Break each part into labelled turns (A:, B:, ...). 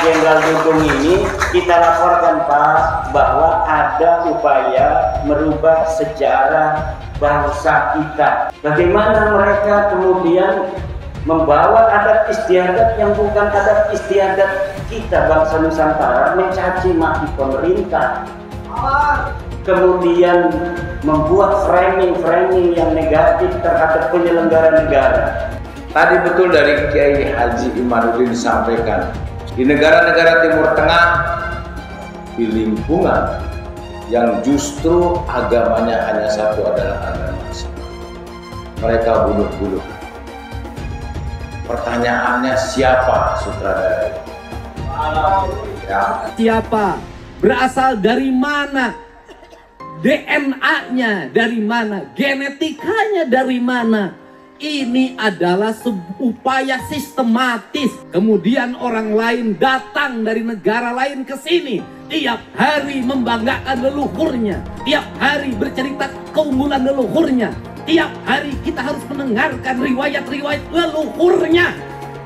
A: Jenderal Dudung ini kita laporkan Pak bahwa ada upaya merubah sejarah bangsa kita. Bagaimana mereka kemudian membawa adat istiadat yang bukan adat istiadat kita bangsa Nusantara, mencaci maki pemerintah, kemudian membuat framing yang negatif terhadap penyelenggara negara.
B: Tadi betul dari Kiai Haji Imanuddin disampaikan, di negara-negara Timur Tengah, di lingkungan yang justru agamanya hanya satu adalah agama Islam, mereka bunuh-bunuh. Pertanyaannya siapa sutradara? Ya.
C: Siapa? Berasal dari mana? DNA-nya dari mana? Genetikanya dari mana? Ini adalah upaya sistematis. Kemudian orang lain datang dari negara lain ke sini, tiap hari membanggakan leluhurnya, tiap hari bercerita keunggulan leluhurnya, tiap hari kita harus mendengarkan riwayat-riwayat leluhurnya.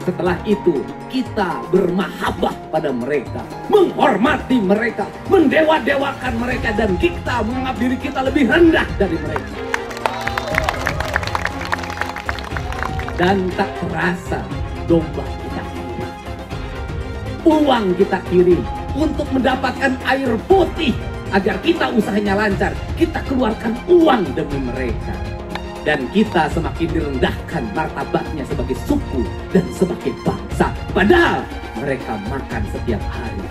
C: Setelah itu kita bermahabbah pada mereka, menghormati mereka, mendewa-dewakan mereka, dan kita menganggap diri kita lebih rendah dari mereka. Dan tak terasa domba kita kirim, uang kita kirim untuk mendapatkan air putih agar kita usahanya lancar. Kita keluarkan uang demi mereka, dan kita semakin direndahkan martabatnya sebagai suku dan sebagai bangsa, padahal mereka makan setiap hari.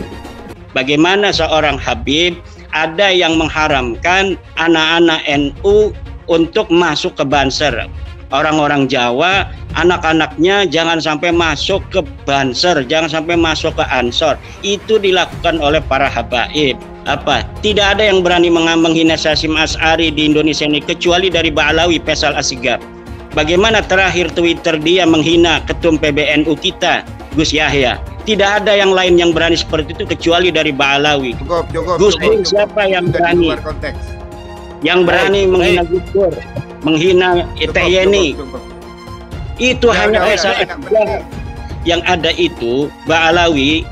D: Bagaimana seorang Habib ada yang mengharamkan anak-anak NU untuk masuk ke Banser. Orang-orang Jawa, anak-anaknya jangan sampai masuk ke Banser, jangan sampai masuk ke Ansor. Itu dilakukan oleh para habaib. Apa? Tidak ada yang berani menghina Hasyim Asy'ari di Indonesia ini kecuali dari Ba'alawi Faisal Asgaf. Bagaimana terakhir Twitter dia menghina ketum PBNU kita, Gus Yahya. Tidak ada yang lain yang berani seperti itu kecuali dari Ba'alawi. Gus Dur siapa yang berani? Yang berani menghina Gus Dur, menghina Yeni. Itu hanya Faisal Asgaf. Yang ada itu Ba'alawi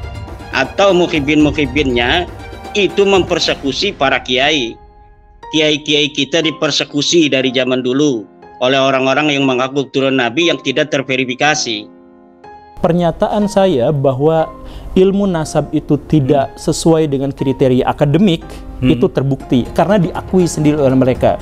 D: atau mukhibin-mukhibinnya itu mempersekusi para kiai. Kiai-kiai kita dipersekusi dari zaman dulu oleh orang-orang yang mengaku turun Nabi yang tidak terverifikasi.
E: Pernyataan saya bahwa ilmu nasab itu tidak sesuai dengan kriteria akademik itu terbukti karena diakui sendiri oleh mereka.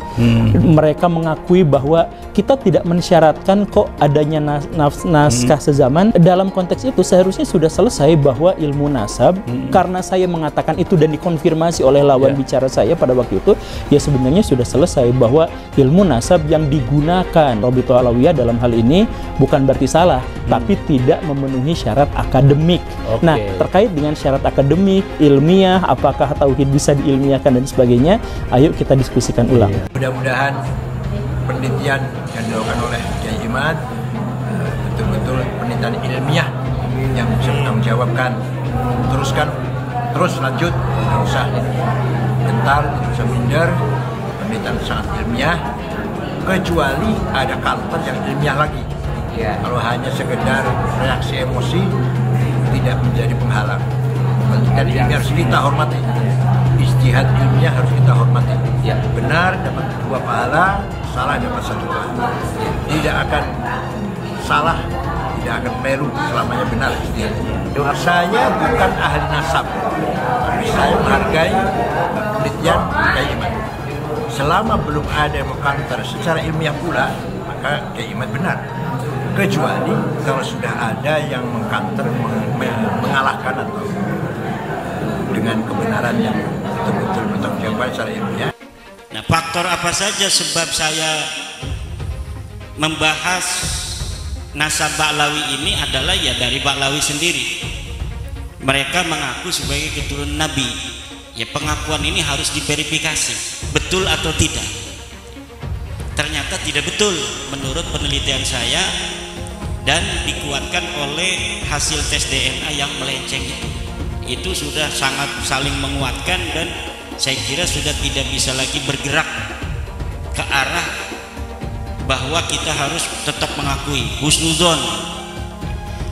E: Mereka mengakui bahwa kita tidak mensyaratkan kok adanya naskah sezaman. Dalam konteks itu seharusnya sudah selesai bahwa ilmu nasab, karena saya mengatakan itu dan dikonfirmasi oleh lawan bicara saya pada waktu itu, ya sebenarnya sudah selesai bahwa ilmu nasab yang digunakan Robito Alawiyah dalam hal ini bukan berarti salah, tapi tidak memenuhi syarat akademik. Nah, terkait dengan syarat akademik, ilmiah, apakah tauhid bisa diilmiahkan dan sebagainya, ayo kita diskusikan ulang.
F: Mudah-mudahan penelitian yang dilakukan oleh Kiai Imad betul-betul penelitian ilmiah yang bisa bertanggung jawabkan. Terus lanjut, tidak usah gentar, tidak usah minder. Penelitian sangat ilmiah, kecuali ada counter yang ilmiah lagi. Kalau hanya sekedar reaksi emosi tidak menjadi penghalang. Penelitian ilmiah harus kita hormati, ijtihad ilmiah harus kita hormati. Benar dapat 2 pahala, salah dapat 1 pahala. Tidak akan salah, tidak akan keliru, selamanya benar ijtihad. Saya bukan ahli nasab, tapi saya menghargai penelitian Kiai Imad. Selama belum ada yang mengkantar secara ilmiah pula, maka Kiai Imad benar. Kecuali kalau sudah ada yang mengkanter, mengalahkan atau dengan kebenaran yang betul-betul bertanggung jawab secara ilmiah.
D: Nah, faktor apa saja sebab saya membahas nasab Ba'lawi ini adalah ya dari Ba'lawi sendiri. Mereka mengaku sebagai keturunan Nabi. Ya, pengakuan ini harus diverifikasi, betul atau tidak. Ternyata tidak betul menurut penelitian saya dan dikuatkan oleh hasil tes DNA yang melenceng itu. Itu sudah sangat saling menguatkan dan saya kira sudah tidak bisa lagi bergerak ke arah bahwa kita harus tetap mengakui husnudzon.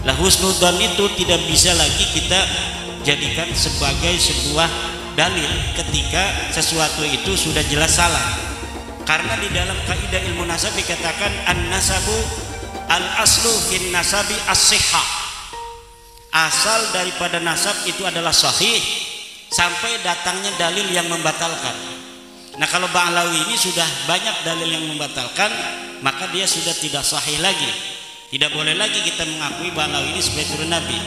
D: Lah husnudzon itu tidak bisa lagi kita jadikan sebagai sebuah dalil ketika sesuatu itu sudah jelas salah. Karena di dalam kaidah ilmu nasab dikatakan an-nasabu al-aslu fin nasabi as-sihhah. Asal daripada nasab itu adalah sahih sampai datangnya dalil yang membatalkan. Nah, kalau Ba'alawi ini sudah banyak dalil yang membatalkan, maka dia sudah tidak sahih lagi. Tidak boleh lagi kita mengakui Ba'alawi ini sebagai turun Nabi.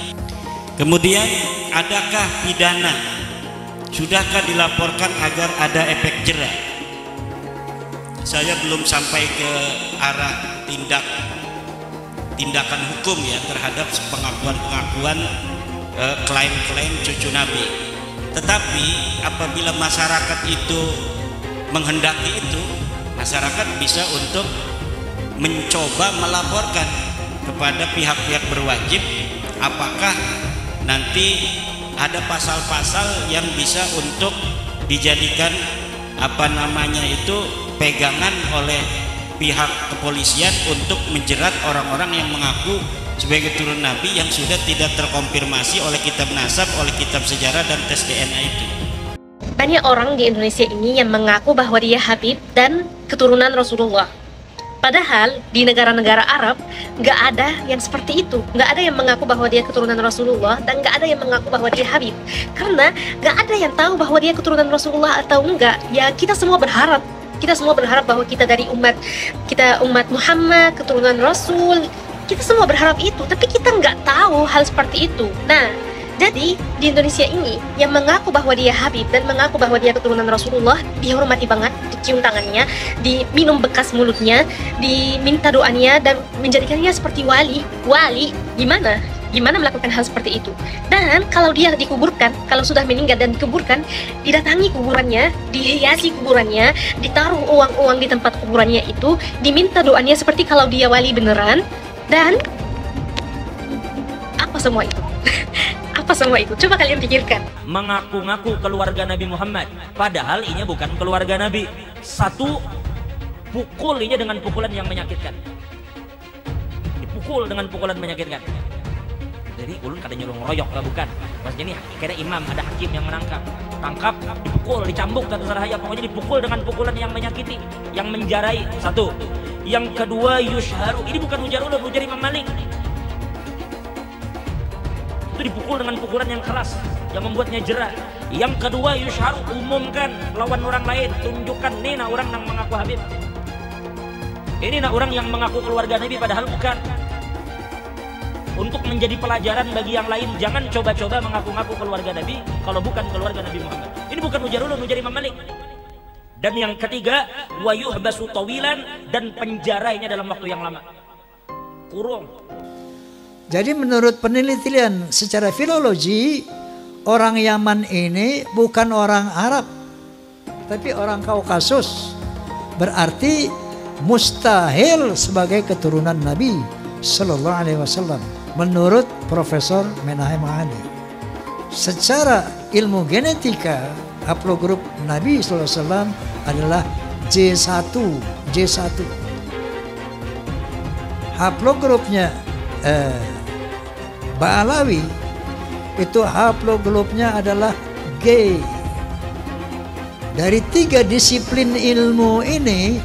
D: Kemudian, adakah pidana? Sudahkah dilaporkan agar ada efek jera? Saya belum sampai ke arah tindakan hukum ya terhadap pengakuan-pengakuan klaim-klaim cucu Nabi. Tetapi apabila masyarakat itu menghendaki itu, masyarakat bisa untuk mencoba melaporkan kepada pihak-pihak berwajib apakah nanti ada pasal-pasal yang bisa untuk dijadikan pegangan oleh pihak kepolisian untuk menjerat orang-orang yang mengaku sebagai turun Nabi yang sudah tidak terkonfirmasi oleh kitab nasab, oleh kitab sejarah dan tes DNA itu.
G: Banyak orang di Indonesia ini yang mengaku bahwa dia Habib dan keturunan Rasulullah. Padahal di negara-negara Arab nggak ada yang seperti itu, nggak ada yang mengaku bahwa dia keturunan Rasulullah dan nggak ada yang mengaku bahwa dia Habib, karena nggak ada yang tahu bahwa dia keturunan Rasulullah atau enggak. Ya kita semua berharap bahwa kita dari umat Muhammad, keturunan Rasul, kita semua berharap itu, tapi kita nggak tahu hal seperti itu. Nah, jadi di Indonesia ini yang mengaku bahwa dia Habib dan mengaku bahwa dia keturunan Rasulullah dihormati banget, dicium tangannya, diminum bekas mulutnya, diminta doanya dan menjadikannya seperti wali. Gimana melakukan hal seperti itu? Dan kalau dia dikuburkan, kalau sudah meninggal dan dikuburkan, didatangi kuburannya, dihiasi kuburannya, ditaruh uang-uang di tempat kuburannya itu, diminta doanya seperti kalau dia wali beneran, dan apa semua itu? Apa semua itu? Coba kalian pikirkan.
H: Mengaku-ngaku keluarga Nabi Muhammad, padahal ini bukan keluarga Nabi. Satu, pukul ini dengan pukulan yang menyakitkan. Dipukul dengan pukulan menyakitkan. Jadi ulun kata nyuruh ngeroyok, lah bukan. Maksudnya ini kira imam, ada hakim yang menangkap. Tangkap, dipukul, dicambuk, dan serahaya. Pokoknya dipukul dengan pukulan yang menyakiti, yang menjarai. Satu. Yang kedua, yushharu. Ini bukan ujar ulun, ujar Imam Malik. Itu dipukul dengan pukulan yang keras, yang membuatnya jerah. Yang kedua, yushharu, umumkan lawan orang lain, tunjukkan nih orang yang mengaku Habib. Ini orang yang mengaku keluarga Nabi padahal bukan. Untuk menjadi pelajaran bagi yang lain, jangan coba-coba mengaku-ngaku keluarga Nabi kalau bukan keluarga Nabi Muhammad. Ini bukan ujar ulun, ujar Imam Malik. Dan yang ketiga, wa yuhbasu tawilan, dan penjaranya dalam waktu yang lama. Kurung.
I: Jadi menurut penelitian secara filologi, orang Yaman ini bukan orang Arab, tapi orang Kaukasus. Berarti mustahil sebagai keturunan Nabi Sallallahu Alaihi Wasallam. Menurut Profesor Menahem Ghani, secara ilmu genetika haplogrup Nabi Sallallahu Alaihi Wasallam adalah J1. Haplogrupnya Ba'alawi itu haplogrupnya adalah G. Dari tiga disiplin ilmu ini,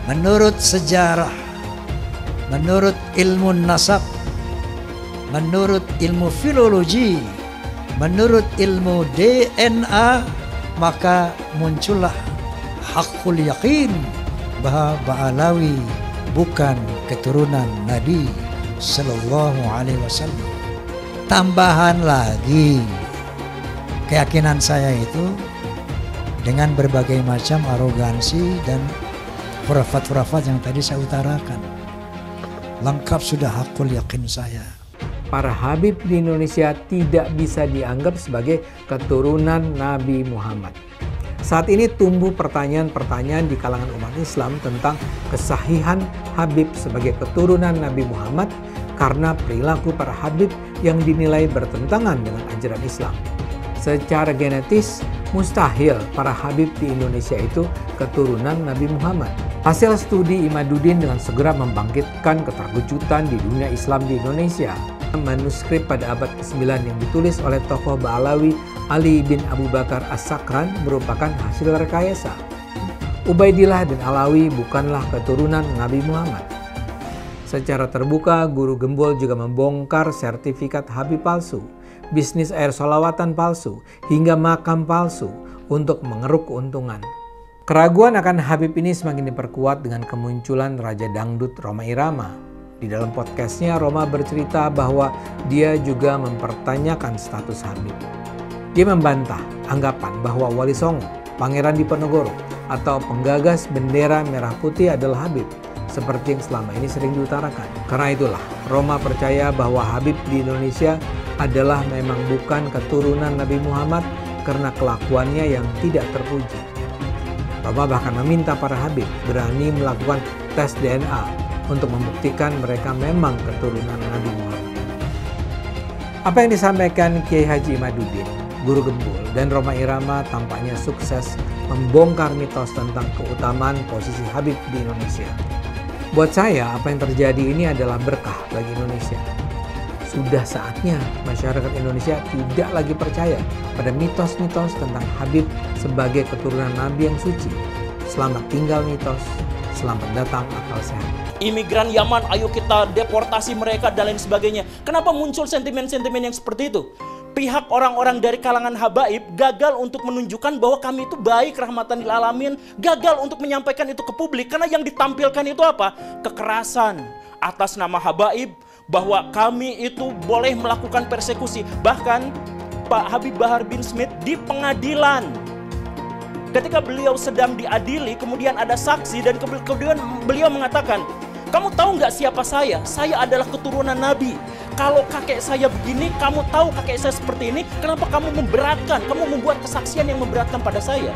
I: menurut sejarah, menurut ilmu nasab, menurut ilmu filologi, menurut ilmu DNA, maka muncullah hakul yakin bahwa Ba'alawi bukan keturunan Nabi Sallallahu Alaihi Wasallam. Tambahan lagi, keyakinan saya itu dengan berbagai macam arogansi dan khurafat-khurafat yang tadi saya utarakan, lengkap sudah hakul yakin saya.
J: Para Habib di Indonesia tidak bisa dianggap sebagai keturunan Nabi Muhammad. Saat ini tumbuh pertanyaan-pertanyaan di kalangan umat Islam tentang kesahihan Habib sebagai keturunan Nabi Muhammad karena perilaku para Habib yang dinilai bertentangan dengan ajaran Islam. Secara genetis, mustahil para Habib di Indonesia itu keturunan Nabi Muhammad. Hasil studi Imaduddin dengan segera membangkitkan keterkejutan di dunia Islam di Indonesia. Manuskrip pada abad ke-9 yang ditulis oleh tokoh Ba'alawi Ali bin Abu Bakar As-Sakran merupakan hasil rekayasa. Ubaidillah dan Alawi bukanlah keturunan Nabi Muhammad. Secara terbuka, Guru Gembul juga membongkar sertifikat Habib palsu, bisnis air sholawatan palsu, hingga makam palsu untuk mengeruk keuntungan. Keraguan akan Habib ini semakin diperkuat dengan kemunculan Raja Dangdut Rhoma Irama. Di dalam podcastnya, Rhoma bercerita bahwa dia juga mempertanyakan status Habib. Dia membantah anggapan bahwa Wali Songo, Pangeran Diponegoro, atau penggagas bendera merah putih adalah Habib, seperti yang selama ini sering diutarakan. Karena itulah, Rhoma percaya bahwa Habib di Indonesia adalah memang bukan keturunan Nabi Muhammad karena kelakuannya yang tidak terpuji. Rhoma bahkan meminta para Habib berani melakukan tes DNA untuk membuktikan mereka memang keturunan Nabi Muhammad. Apa yang disampaikan Kiai Haji Imaduddin, Guru Gembul, dan Rhoma Irama tampaknya sukses membongkar mitos tentang keutamaan posisi Habib di Indonesia. Buat saya, apa yang terjadi ini adalah berkah bagi Indonesia. Sudah saatnya masyarakat Indonesia tidak lagi percaya pada mitos-mitos tentang Habib sebagai keturunan Nabi yang suci. Selamat tinggal mitos, selamat datang akal sehat.
E: Imigran Yaman, ayo kita deportasi mereka dan lain sebagainya. Kenapa muncul sentimen-sentimen yang seperti itu? Pihak orang-orang dari kalangan habaib gagal untuk menunjukkan bahwa kami itu baik, rahmatan lil alamin, gagal untuk menyampaikan itu ke publik karena yang ditampilkan itu apa? Kekerasan atas nama habaib, bahwa kami itu boleh melakukan persekusi. Bahkan Pak Habib Bahar bin Smith di pengadilan, ketika beliau sedang diadili, kemudian ada saksi dan kemudian beliau mengatakan, kamu tahu nggak siapa saya? Saya adalah keturunan Nabi. Kalau kakek saya begini, kamu tahu kakek saya seperti ini, kenapa kamu memberatkan? Kamu membuat kesaksian yang memberatkan pada saya.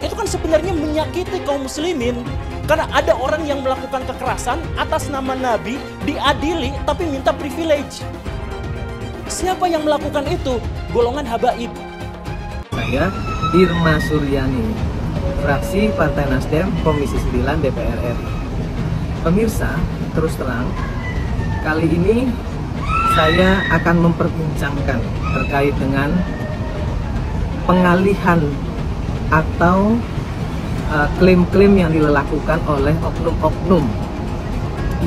E: Itu kan sebenarnya menyakiti kaum muslimin. Karena ada orang yang melakukan kekerasan atas nama Nabi, diadili tapi minta privilege. Siapa yang melakukan itu? Golongan habaib.
K: Saya Irma Suryani, fraksi Partai Nasdem, Komisi 9 DPR RI. Pemirsa, terus terang, kali ini saya akan memperbincangkan terkait dengan pengalihan atau klaim-klaim yang dilakukan oleh oknum-oknum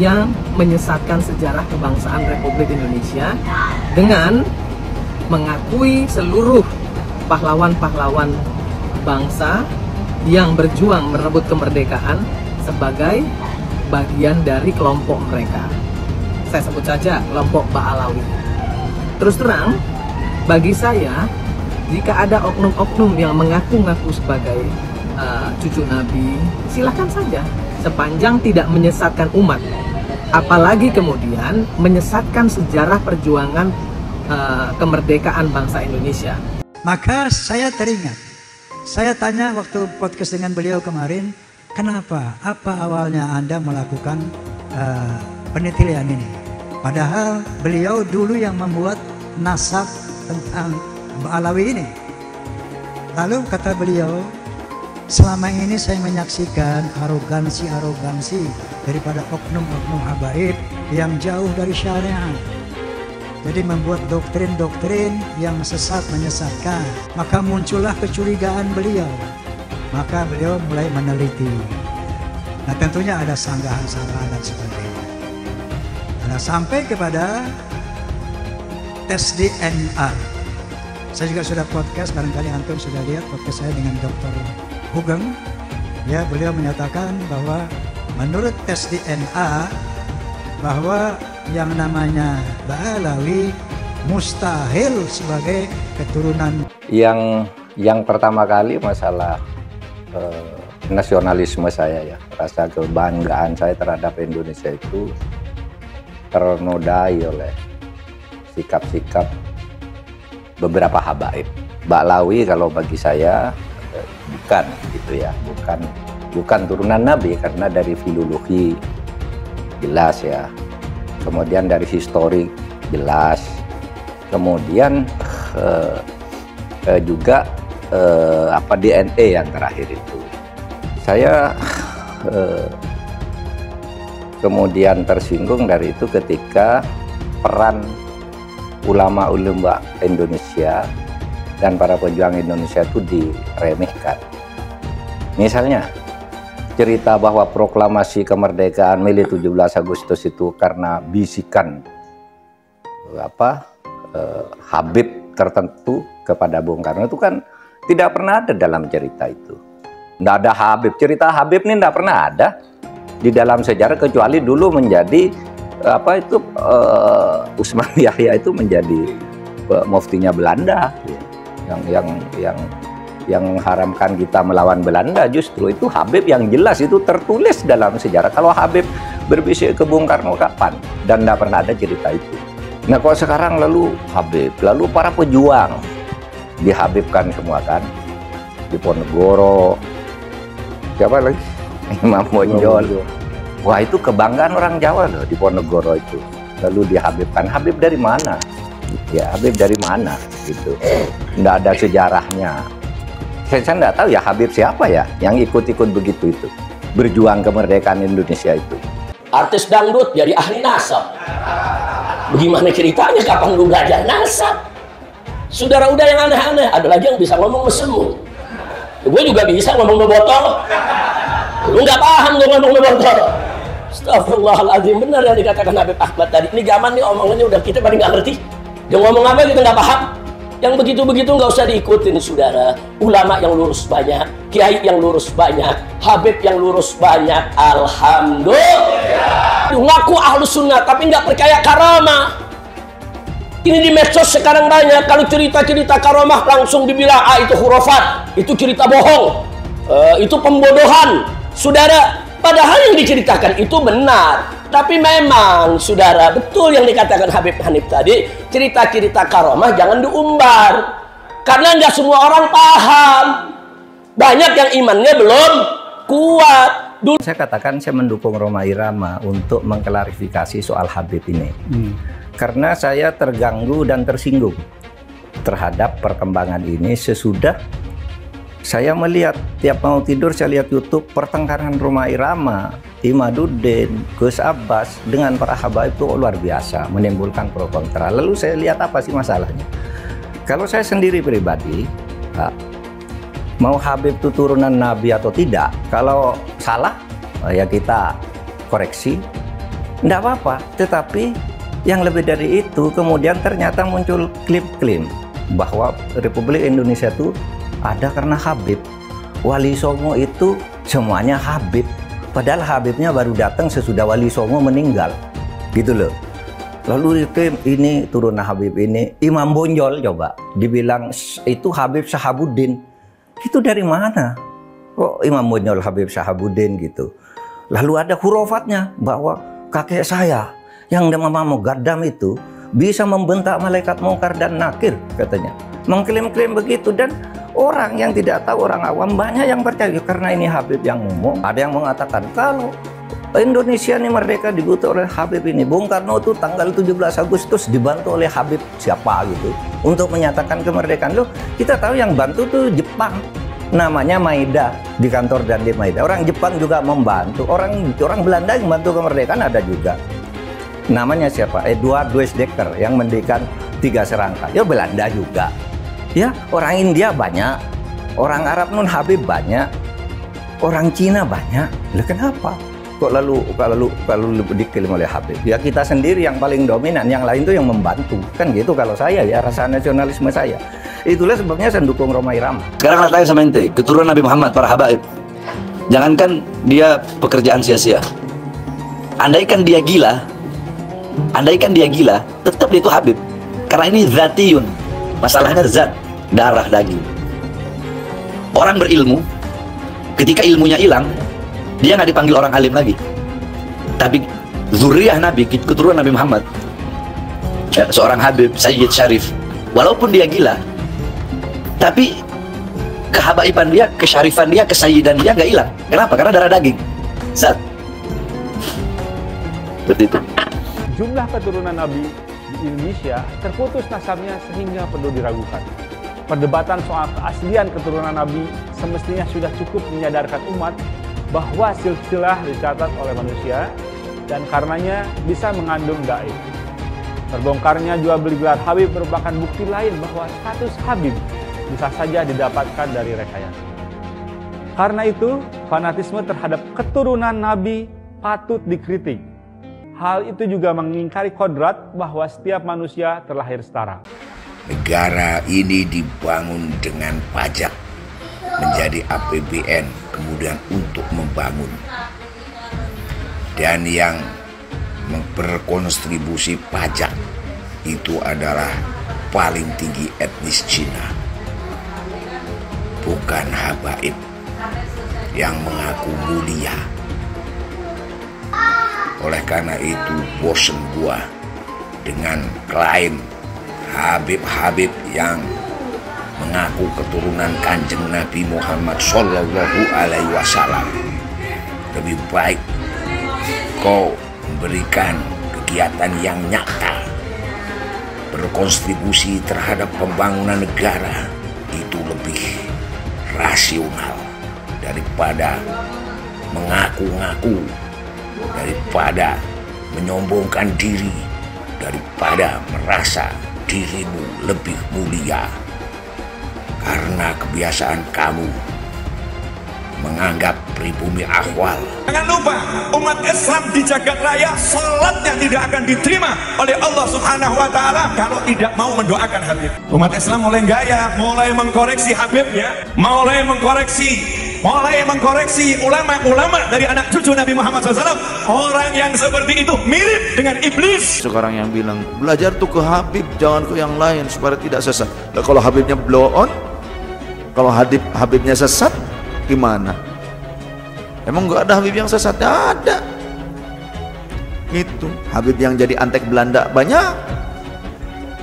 K: yang menyesatkan sejarah kebangsaan Republik Indonesia dengan mengakui seluruh pahlawan-pahlawan bangsa yang berjuang merebut kemerdekaan sebagai bagian dari kelompok mereka. Saya sebut saja kelompok Ba'alawi. Terus terang, bagi saya, jika ada oknum-oknum yang mengaku-ngaku sebagai cucu Nabi, silakan saja, sepanjang tidak menyesatkan umat. Apalagi kemudian menyesatkan sejarah perjuangan kemerdekaan bangsa Indonesia.
I: Maka saya teringat, saya tanya waktu podcast dengan beliau kemarin, kenapa? Apa awalnya Anda melakukan penelitian ini? Padahal beliau dulu yang membuat nasab tentang Ba'alawi ini. Lalu kata beliau, selama ini saya menyaksikan arogansi daripada oknum-oknum habaib yang jauh dari syariat. Jadi membuat doktrin-doktrin yang sesat menyesatkan. Maka muncullah kecurigaan beliau. Maka beliau mulai meneliti. Nah tentunya ada sanggahan-sanggahan dan sebagainya. Nah sampai kepada tes DNA. Saya juga sudah podcast, barangkali antum sudah lihat podcast saya dengan Dr. Hugeng. Ya, beliau menyatakan bahwa menurut tes DNA bahwa yang namanya Ba'alawi mustahil sebagai keturunan.
L: Yang pertama kali masalah nasionalisme saya ya, rasa kebanggaan saya terhadap Indonesia itu ternodai oleh sikap-sikap beberapa habaib. Ba'alawi kalau bagi saya bukan gitu ya, bukan turunan Nabi karena dari filologi jelas ya. Kemudian dari historik jelas, kemudian juga DNA yang terakhir itu. Saya kemudian tersinggung dari itu ketika peran ulama-ulama Indonesia dan para pejuang Indonesia itu diremehkan. Misalnya cerita bahwa proklamasi kemerdekaan Mei 17 Agustus itu karena bisikan Habib tertentu kepada Bung Karno, itu kan tidak pernah ada dalam cerita itu. Tidak ada Habib. Cerita Habib ini tidak pernah ada di dalam sejarah, kecuali dulu menjadi Usman Yahya itu menjadi muftinya Belanda yang mengharamkan kita melawan Belanda. Justru itu Habib yang jelas itu tertulis dalam sejarah. Kalau Habib berbisik ke Bung Karno kapan? Dan tidak pernah ada cerita itu. Nah, kok sekarang lalu Habib, lalu para pejuang dihabibkan semua kan? Diponegoro, siapa lagi? Imam Bonjol. Wah, itu kebanggaan orang Jawa loh, Diponegoro itu. Lalu dihabibkan. Habib dari mana? Ya, Habib dari mana? Gitu. Nggak ada sejarahnya. Saya nggak tahu ya Habib siapa ya yang ikut-ikut begitu itu. Berjuang kemerdekaan Indonesia itu.
M: Artis dangdut jadi ahli nasab. Bagaimana ceritanya, kapan lu belajar nasab? Saudara udah yang aneh-aneh, ada lagi yang bisa ngomong mesemu. Gue juga bisa ngomong bebotol. Lu nggak paham gue ngomong bebotol. Astagfirullahaladzim, benar yang dikatakan Habib Ahmad tadi. Ini zaman nih omongannya udah kita paling nggak ngerti. Dia ngomong apa kita nggak paham. Yang begitu-begitu nggak usah diikutin saudara. Ulama yang lurus banyak, kiai yang lurus banyak, Habib yang lurus banyak. Alhamdulillah. Ngaku ahlus sunnah tapi nggak percaya karamah. Ini di medsos sekarang banyak. Kalau cerita-cerita karamah langsung dibilang itu khurafat, itu cerita bohong, itu pembodohan, saudara. Padahal yang diceritakan itu benar. Tapi memang, saudara, betul yang dikatakan Habib Hanif tadi, cerita-cerita karamah jangan diumbar. Karena nggak semua orang paham. Banyak yang imannya belum kuat.
L: Saya katakan saya mendukung Rhoma Irama untuk mengklarifikasi soal Habib ini. Karena saya terganggu dan tersinggung terhadap perkembangan ini sesudah saya melihat tiap mau tidur saya lihat YouTube pertengkaran Rhoma Irama, Imaduddin, Gus Abbas dengan para habaib itu luar biasa, menimbulkan pro kontra. Lalu saya lihat apa sih masalahnya? Kalau saya sendiri pribadi, mau Habib itu turunan Nabi atau tidak, kalau salah ya kita koreksi, enggak apa-apa. Tetapi yang lebih dari itu kemudian ternyata muncul klaim bahwa Republik Indonesia itu ada karena Habib. Wali Songo itu semuanya Habib. Padahal Habibnya baru datang sesudah Wali Songo meninggal. Gitu loh. Lalu ini turunan Habib ini. Imam Bonjol coba dibilang itu Habib Sahabuddin. Itu dari mana? Kok Imam Bonjol Habib Sahabuddin gitu. Lalu ada hurufatnya bahwa kakek saya yang nama Mugaddam itu bisa membentak malaikat mungkar dan nakir katanya. Mengklaim-klaim begitu dan orang yang tidak tahu, orang awam banyak yang percaya karena ini Habib yang ngomong. Ada yang mengatakan kalau Indonesia ini merdeka dibutuh oleh Habib ini. Bung Karno itu tanggal 17 Agustus dibantu oleh Habib siapa gitu untuk menyatakan kemerdekaan. Loh, kita tahu yang bantu tuh Jepang. Namanya Maeda di kantor dan di Maeda. Orang Jepang juga membantu. Orang Belanda yang membantu kemerdekaan ada juga. Namanya siapa? Edward Weizsäcker yang mendirikan 3 serangkai. Ya Belanda juga. Ya, orang India banyak, orang Arab non Habib banyak, orang Cina banyak. Lah kenapa? Kok lalu diklaim oleh Habib? Ya kita sendiri yang paling dominan, yang lain tuh yang membantu. Kan gitu kalau saya ya, rasa nasionalisme saya. Itulah sebabnya saya dukung Rhoma Irama.
N: Sekarang tanya sama ente, keturunan Nabi Muhammad para habaib. Jangankan dia pekerjaan sia-sia. Andaikan dia gila, tetap dia itu Habib. Karena ini zatiyun. Masalahnya zat, darah, daging. Orang berilmu, ketika ilmunya hilang, dia nggak dipanggil orang alim lagi. Tapi zuriyah Nabi, keturunan Nabi Muhammad, seorang Habib, Sayyid Syarif, walaupun dia gila, tapi kehabaiban dia, kesyarifan dia, kesayyidan dia nggak hilang. Kenapa? Karena darah daging, zat. Seperti itu.
O: Jumlah keturunan Nabi di Indonesia terputus nasabnya sehingga perlu diragukan. Perdebatan soal keaslian keturunan Nabi semestinya sudah cukup menyadarkan umat bahwa silsilah dicatat oleh manusia dan karenanya bisa mengandung gaib. Terbongkarnya jual beli gelar Habib merupakan bukti lain bahwa status Habib bisa saja didapatkan dari rekayasa. Karena itu, fanatisme terhadap keturunan Nabi patut dikritik. Hal itu juga mengingkari kodrat bahwa setiap manusia terlahir setara.
B: Negara ini dibangun dengan pajak, menjadi APBN, kemudian untuk membangun. Dan yang berkontribusi pajak itu adalah paling tinggi etnis Cina, bukan habaib yang mengaku mulia. Oleh karena itu bosen gua dengan klaim Habib-Habib yang mengaku keturunan Kanjeng Nabi Muhammad Sallallahu Alaihi Wasallam. Lebih baik kau memberikan kegiatan yang nyata, berkontribusi terhadap pembangunan negara, itu lebih rasional daripada mengaku-ngaku, daripada menyombongkan diri, daripada merasa dirimu lebih mulia. Karena kebiasaan kamu menganggap pribumi ahwal.
P: Jangan lupa, umat Islam di jagat raya salatnya tidak akan diterima oleh Allah Subhanahu wa Ta'ala kalau tidak mau mendoakan Habib. Umat Islam mulai gaya, mulai mengkoreksi Habibnya, mulai mengkoreksi ulama-ulama dari anak cucu Nabi Muhammad SAW. Orang yang seperti itu mirip dengan iblis.
Q: Sekarang yang bilang belajar tuh ke Habib, jangan ke yang lain supaya tidak sesat. Nah, kalau Habibnya blow on, kalau Habibnya sesat, gimana? Emang nggak ada Habib yang sesat? Ada. Itu Habib yang jadi antek Belanda banyak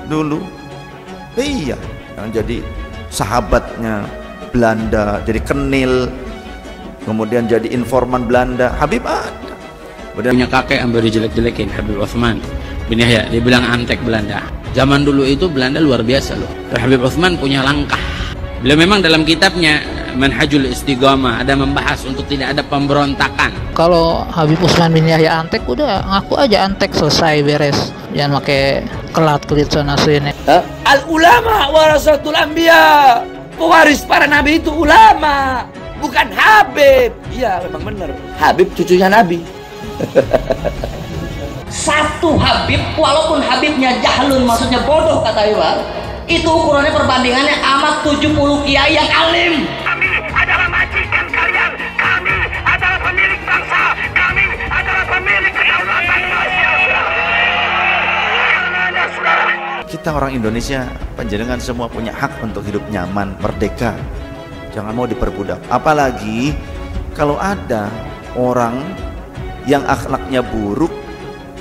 Q: dulu. Iya, yang jadi sahabatnya Belanda, jadi kenil, kemudian jadi informan Belanda. Habib ada.
R: Punya kakek yang baru jelek-jelekin, Habib Utsman bin Yahya, dia bilang antek Belanda. Zaman dulu itu Belanda luar biasa loh. Habib Utsman punya langkah. Beliau memang dalam kitabnya Manhajul Istiqamah ada membahas untuk tidak ada pemberontakan.
S: Kalau Habib Utsman bin Yahya antek, udah ngaku aja antek, selesai, beres. Jangan pakai kelat-kelit sana sini.
M: Al ulama warasatul anbiya. Pewaris para nabi itu ulama, bukan Habib. Iya, memang benar. Habib cucunya Nabi. Satu Habib, walaupun Habibnya jahlun, maksudnya bodoh kata Iwan, itu ukurannya perbandingannya amat 70 kiai yang alim. Kami adalah majikan kalian, kami adalah pemilik bangsa, kami adalah pemilik kedaulatan Indonesia.
Q: Kita orang Indonesia, panjenengan semua punya hak untuk hidup nyaman, merdeka. Jangan mau diperbudak. Apalagi kalau ada orang yang akhlaknya buruk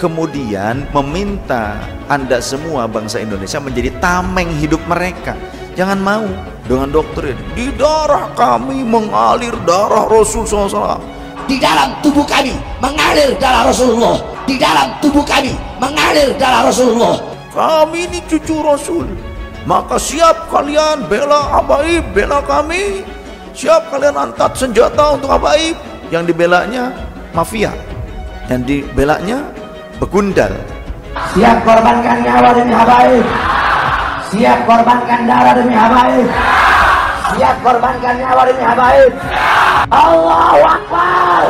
Q: kemudian meminta Anda semua bangsa Indonesia menjadi tameng hidup mereka. Jangan mau dengan doktrin di darah kami mengalir darah Rasul SAW.
M: Di dalam tubuh kami mengalir darah Rasulullah. Di dalam tubuh kami mengalir darah Rasulullah.
Q: Kami ini cucu Rasul, maka siap kalian bela habaib, bela kami. Siap kalian angkat senjata untuk habaib. Yang dibelanya mafia, yang dibelanya begundal.
M: Siap korbankan nyawa demi habaib. Siap korbankan darah demi habaib. Siap korbankan nyawa demi habaib. Allahu Akbar.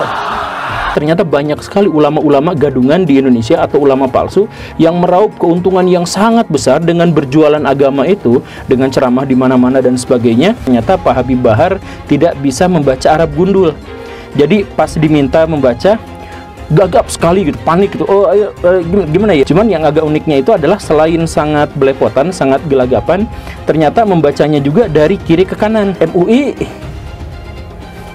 E: Ternyata banyak sekali ulama-ulama gadungan di Indonesia atau ulama palsu yang meraup keuntungan yang sangat besar dengan berjualan agama itu, dengan ceramah di mana-mana dan sebagainya. Ternyata Pak Habib Bahar tidak bisa membaca Arab gundul. Jadi pas diminta membaca, gagap sekali gitu, panik gitu. Oh, ayo, gimana ya? Cuman yang agak uniknya itu adalah selain sangat belepotan, sangat gelagapan, ternyata membacanya juga dari kiri ke kanan. MUI,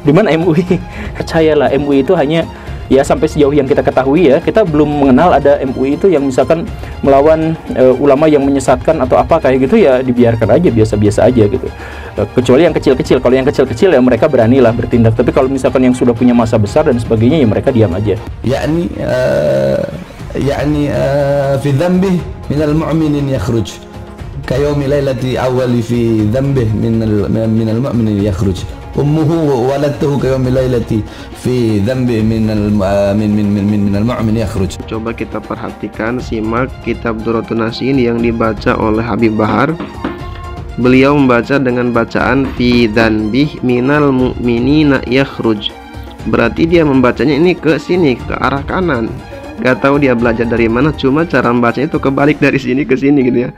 E: di mana MUI? Percayalah, MUI itu hanya, ya sampai sejauh yang kita ketahui ya, kita belum mengenal ada MUI itu yang misalkan melawan ulama yang menyesatkan atau apa kayak gitu, ya dibiarkan aja, biasa-biasa aja gitu. Kecuali yang kecil-kecil. Kalau yang kecil-kecil ya mereka beranilah bertindak. Tapi kalau misalkan yang sudah punya masa besar dan sebagainya, ya mereka diam aja.
T: يعني في ذنبه من المؤمن يخرج كيوم ليلة أول في ذنبه من المؤمن يخرج أمه ولدته كيوم الليلة في ذنب من المؤمن يخرج.
U: Coba kita perhatikan, simak kitab Durratun Nasin yang dibaca oleh Habib Bahar. Beliau membaca dengan bacaan fi dzanbih minal mu'minina yakhruj. Berarti dia membacanya ini ke sini, ke arah kanan. Gak tahu dia belajar dari mana, cuma cara membacanya itu kebalik dari sini ke sini gitu ya.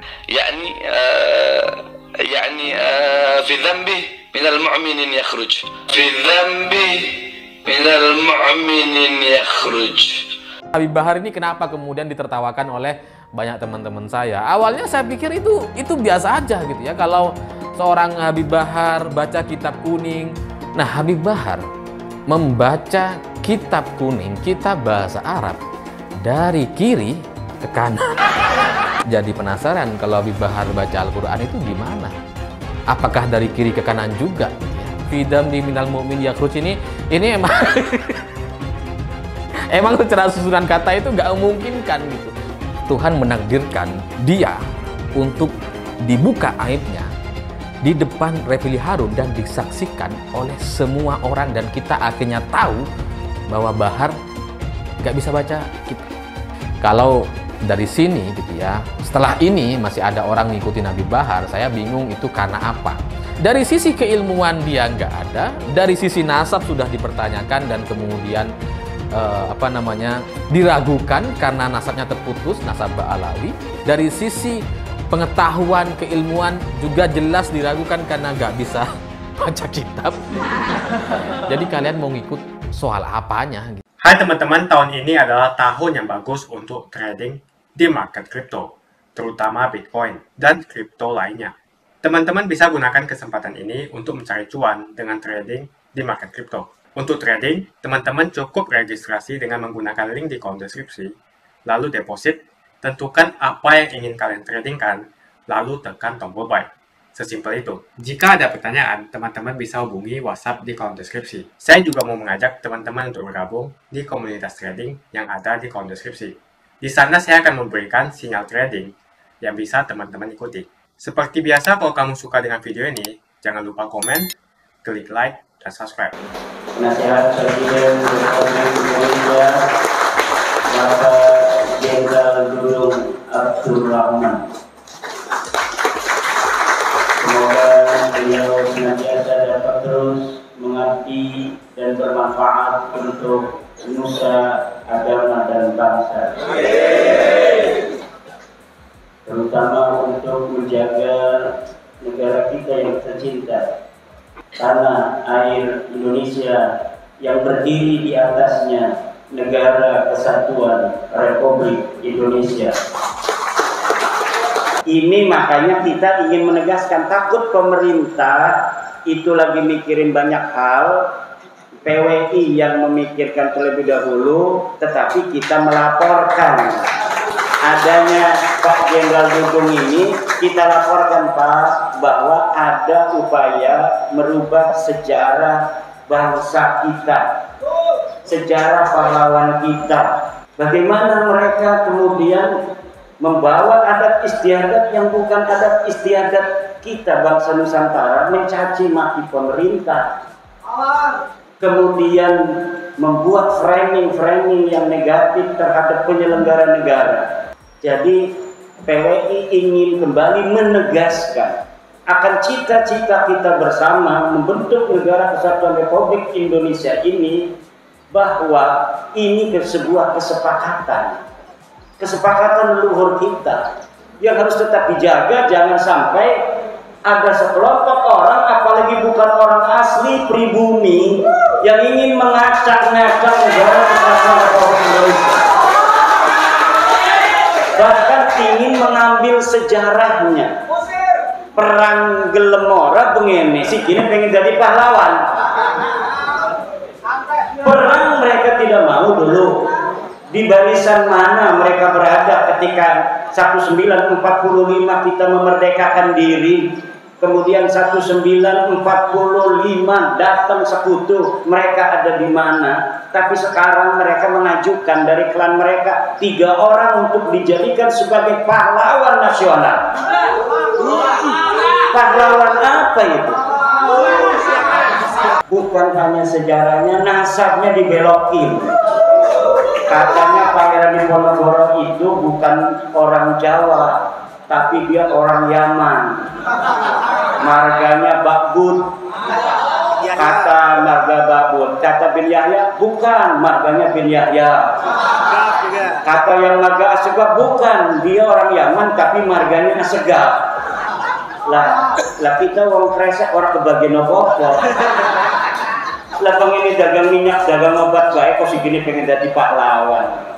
T: يعني في ذنبه من المؤمن يخرج في ذنبه من المؤمن يخرج.
J: Habib Bahar ini kenapa kemudian ditertawakan oleh banyak teman-teman saya? Awalnya saya pikir itu biasa aja gitu ya, kalau seorang Habib Bahar baca kitab kuning. Nah, Habib Bahar membaca kitab kuning, kitab bahasa Arab dari kiri ke kanan. Jadi penasaran kalau Habib Bahar baca Al-Quran itu gimana? Apakah dari kiri ke kanan juga? Fidam di minal mu'min yakhruj ini emang emang secara susunan kata itu nggak memungkinkan gitu. Tuhan menakdirkan dia untuk dibuka aibnya di depan Refli Harun dan disaksikan oleh semua orang, dan kita akhirnya tahu bahwa Bahar nggak bisa baca kitab. Kalau dari sini gitu ya, setelah ini masih ada orang ngikutin Habib Bahar, saya bingung itu karena apa. Dari sisi keilmuan dia nggak ada, dari sisi nasab sudah dipertanyakan dan kemudian diragukan karena nasabnya terputus, nasab Ba'alawi. Dari sisi pengetahuan keilmuan juga jelas diragukan karena nggak bisa baca kitab. Jadi kalian mau ngikut soal apanya gitu.
V: Hai teman-teman, tahun ini adalah tahun yang bagus untuk trading di market kripto, terutama Bitcoin dan kripto lainnya. Teman-teman bisa gunakan kesempatan ini untuk mencari cuan dengan trading di market kripto. Untuk trading, teman-teman cukup registrasi dengan menggunakan link di kolom deskripsi, lalu deposit, tentukan apa yang ingin kalian tradingkan, lalu tekan tombol buy. Sesimpel itu. Jika ada pertanyaan, teman-teman bisa hubungi WhatsApp di kolom deskripsi. Saya juga mau mengajak teman-teman untuk bergabung di komunitas trading yang ada di kolom deskripsi. Di sana saya akan memberikan sinyal trading yang bisa teman-teman ikuti. Seperti biasa, kalau kamu suka dengan video ini, jangan lupa komen, klik like, dan subscribe.
A: Nasihat Presiden Republik Indonesia Bapak Jenderal Dudung Abdul Rahman. Semoga beliau senantiasa dapat terus mengabdi dan bermanfaat untuk nusa, agama, dan bangsa. Terutama untuk menjaga negara kita yang tercinta, tanah air Indonesia yang berdiri di atasnya Negara Kesatuan Republik Indonesia. Ini makanya kita ingin menegaskan, takut pemerintah itu lagi mikirin banyak hal, PWI yang memikirkan terlebih dahulu, tetapi kita melaporkan adanya Pak Jenderal Dudung ini, kita laporkan Pak bahwa ada upaya merubah sejarah bangsa kita, sejarah pahlawan kita. Bagaimana mereka kemudian membawa adat istiadat yang bukan adat istiadat kita bangsa Nusantara, mencaci maki pemerintah, kemudian membuat framing yang negatif terhadap penyelenggara negara. Jadi PWI ingin kembali menegaskan akan cita-cita kita bersama membentuk Negara Kesatuan Republik Indonesia ini, bahwa ini sebuah kesepakatan leluhur kita yang harus tetap dijaga. Jangan sampai ada sekelompok orang, apalagi bukan orang asli pribumi, yang ingin mengacak-ngacak Negara Kesatuan Republik Indonesia, bahkan ingin mengambil sejarahnya. Perang Gelemora begini, si kini pengen jadi pahlawan. Perang mereka tidak mau dulu. Di barisan mana mereka berada ketika 1945 kita memerdekakan diri, kemudian 1945 datang sekutu, mereka ada di mana? Tapi sekarang mereka mengajukan dari klan mereka 3 orang untuk dijadikan sebagai pahlawan nasional. Pahlawan apa itu? bukan hanya sejarahnya, nasabnya dibelokin. Katanya Pangeran Diponegoro itu bukan orang Jawa, tapi dia orang Yaman. Marganya Bakbud. Kata marga Bakbud. Kata bin Yahya, bukan, marganya bin Yahya. Kata yang marga Asegaf, bukan, dia orang Yaman, tapi marganya Asegaf. Lah kita orang kresek, orang kebagian apa-apa. Lah pengen dagang minyak, dagang obat baik, kok segini pengen jadi pahlawan.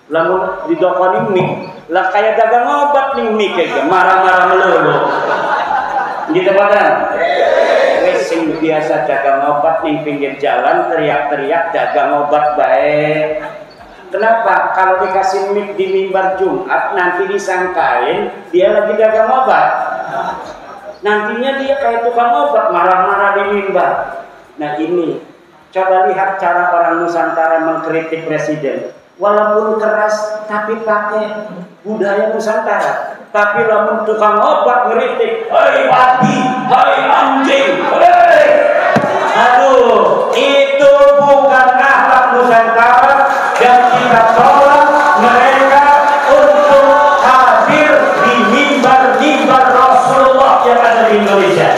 A: Lalu didokoni mie, lah kayak dagang obat nih mie kayak marah-marah melulu. Gitu kan? Sing biasa dagang obat nih pinggir jalan teriak-teriak dagang obat baik. Kenapa? Kalau dikasih mie di mimbar Jumat nanti disangkain dia lagi dagang obat. Nantinya dia kayak tukang obat marah-marah di mimbar. Nah ini, coba lihat cara orang Nusantara mengkritik presiden. Walaupun keras, tapi pakai budaya Nusantara. Tapi lamun tukang obat ngeritik, hei babi, hei anjing, hei. Aduh, itu bukan akhlak Nusantara dan kita tolak mereka untuk hadir di mimbar-mimbar Rasulullah yang ada di Indonesia.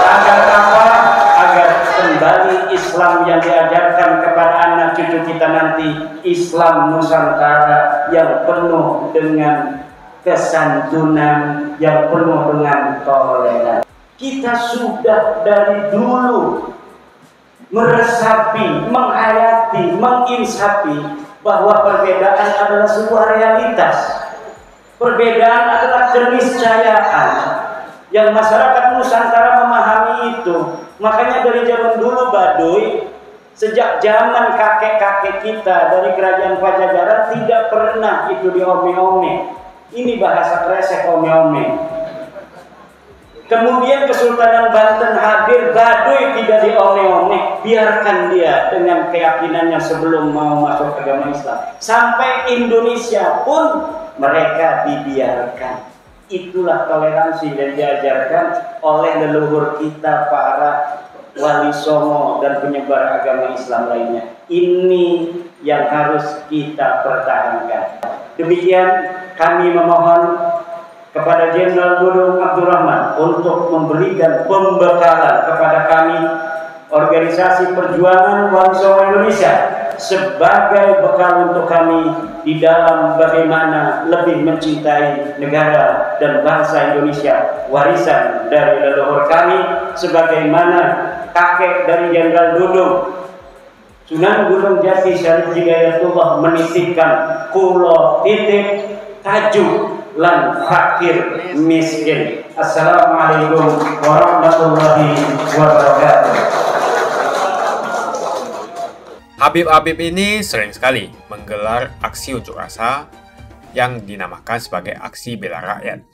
A: Agar apa? Agar kembali Islam yang diajarkan kepada anak cucu kita nanti, Islam Nusantara yang penuh dengan kesantunan, yang penuh dengan toleransi. Kita sudah dari dulu meresapi, menghayati, menginsapi bahwa perbedaan adalah sebuah realitas. Perbedaan adalah keniscayaan yang masyarakat Nusantara memahami itu. Makanya dari zaman dulu Baduy, sejak zaman kakek-kakek kita dari kerajaan Pajajaran tidak pernah itu diome-ome. Ini bahasa kresek ome-ome. Kemudian Kesultanan Banten hadir, Baduy tidak diome-ome, biarkan dia dengan keyakinannya sebelum mau masuk agama Islam. Sampai Indonesia pun mereka dibiarkan. Itulah toleransi yang diajarkan oleh leluhur kita para wali songo dan penyebar agama Islam lainnya. Ini yang harus kita pertahankan. Demikian kami memohon kepada Jenderal Dudung Abdurrahman untuk memberikan pembekalan kepada kami Organisasi Perjuangan Wali Songo Indonesia sebagai bekal untuk kami di dalam bagaimana lebih mencintai negara dan bangsa Indonesia, warisan dari leluhur kami, sebagaimana kakek dari Jenderal Dudung Sunan Gunung Jati Syarif Hidayatullah menitipkan kulo titip tajuk lan fakir miskin. Assalamualaikum warahmatullahi wabarakatuh.
V: Habib-habib ini sering sekali menggelar aksi unjuk rasa yang dinamakan sebagai aksi bela rakyat.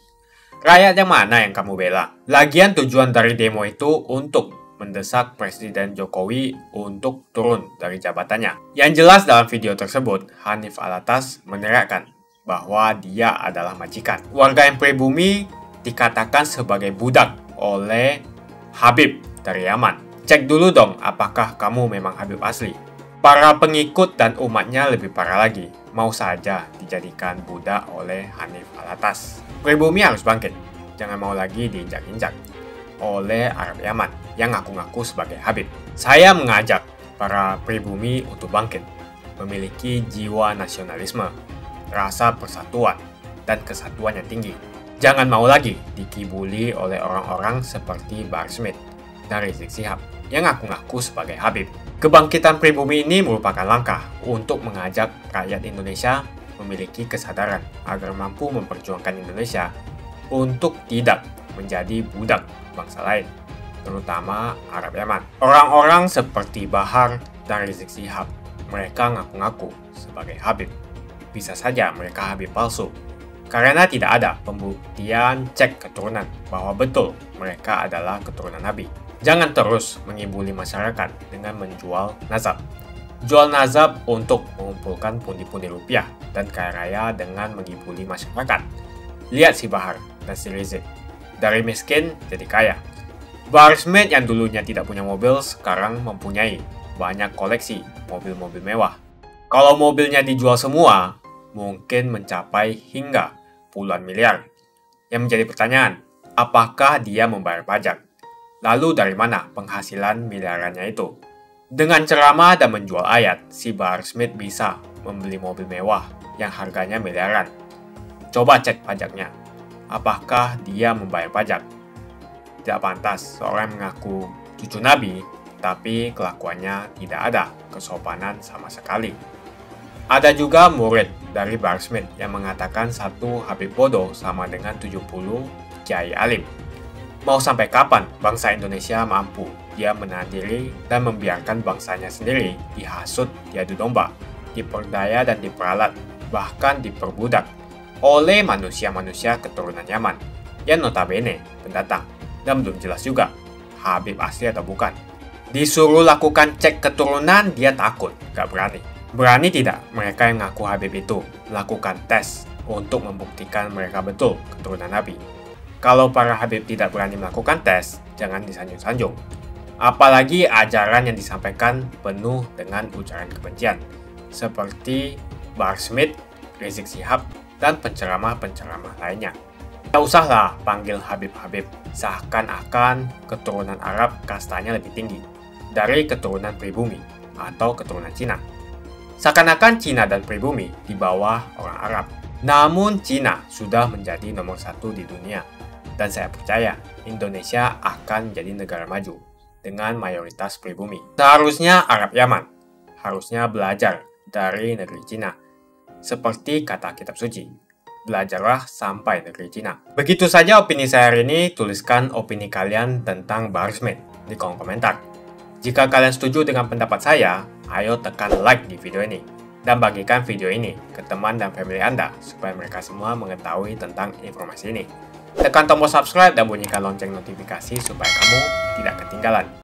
V: Rakyat yang mana yang kamu bela? Lagian tujuan dari demo itu untuk mendesak Presiden Jokowi untuk turun dari jabatannya. Yang jelas dalam video tersebut, Hanif Alatas meneriakkan bahwa dia adalah majikan. Warga yang pribumi dikatakan sebagai budak oleh Habib dari Yaman. Cek dulu dong apakah kamu memang Habib asli. Para pengikut dan umatnya lebih parah lagi, mau saja dijadikan budak oleh Hanif Alatas. Pribumi harus bangkit, jangan mau lagi diinjak-injak oleh Arab Yaman yang ngaku-ngaku sebagai Habib. Saya mengajak para pribumi untuk bangkit, memiliki jiwa nasionalisme, rasa persatuan, dan kesatuan yang tinggi. Jangan mau lagi dikibuli oleh orang-orang seperti Bahar Smith dan Rizik Syihab yang ngaku-ngaku sebagai Habib. Kebangkitan pribumi ini merupakan langkah untuk mengajak rakyat Indonesia memiliki kesadaran agar mampu memperjuangkan Indonesia untuk tidak menjadi budak bangsa lain, terutama Arab Yaman. Orang-orang seperti Bahar dan Rizik Syihab, mereka ngaku-ngaku sebagai Habib. Bisa saja mereka Habib palsu, karena tidak ada pembuktian cek keturunan bahwa betul mereka adalah keturunan Nabi. Jangan terus mengibuli masyarakat dengan menjual nazab. Jual nazab untuk mengumpulkan pundi-pundi rupiah dan kaya raya dengan mengibuli masyarakat. Lihat si Bahar dan si Rizik. Dari miskin jadi kaya. Bahar Smith yang dulunya tidak punya mobil sekarang mempunyai banyak koleksi mobil-mobil mewah. Kalau mobilnya dijual semua, mungkin mencapai hingga puluhan miliar. Yang menjadi pertanyaan, apakah dia membayar pajak? Lalu dari mana penghasilan miliarannya itu? Dengan ceramah dan menjual ayat, si Bahar Smith bisa membeli mobil mewah yang harganya miliaran. Coba cek pajaknya. Apakah dia membayar pajak? Tidak pantas seorang mengaku cucu Nabi, tapi kelakuannya tidak ada kesopanan sama sekali. Ada juga murid dari Bahar Smith yang mengatakan satu Habib bodoh sama dengan 70 kiai alim. Mau sampai kapan bangsa Indonesia mampu dia menahan diri dan membiarkan bangsanya sendiri dihasut, diadu domba, diperdaya dan diperalat, bahkan diperbudak oleh manusia-manusia keturunan Yaman yang notabene pendatang dan belum jelas juga Habib asli atau bukan. Disuruh lakukan cek keturunan, dia takut, gak berani. Berani tidak mereka yang ngaku Habib itu lakukan tes untuk membuktikan mereka betul keturunan Nabi? Kalau para Habib tidak berani melakukan tes, jangan disanjung-sanjung. Apalagi ajaran yang disampaikan penuh dengan ujaran kebencian, seperti Bahar Smith, Rizik Syihab, dan penceramah-penceramah lainnya. Tak usahlah panggil Habib-Habib, seakan-akan keturunan Arab kastanya lebih tinggi dari keturunan pribumi atau keturunan Cina. Seakan-akan Cina dan pribumi di bawah orang Arab. Namun Cina sudah menjadi nomor 1 di dunia. Dan saya percaya Indonesia akan menjadi negara maju dengan mayoritas pribumi. Seharusnya Arab Yaman harusnya belajar dari negeri Cina. Seperti kata kitab suci, belajarlah sampai negeri Cina. Begitu saja opini saya hari ini. Tuliskan opini kalian tentang Bahar Smith di kolom komentar. Jika kalian setuju dengan pendapat saya, ayo tekan like di video ini. Dan bagikan video ini ke teman dan family Anda supaya mereka semua mengetahui tentang informasi ini. Tekan tombol subscribe dan bunyikan lonceng notifikasi supaya kamu tidak ketinggalan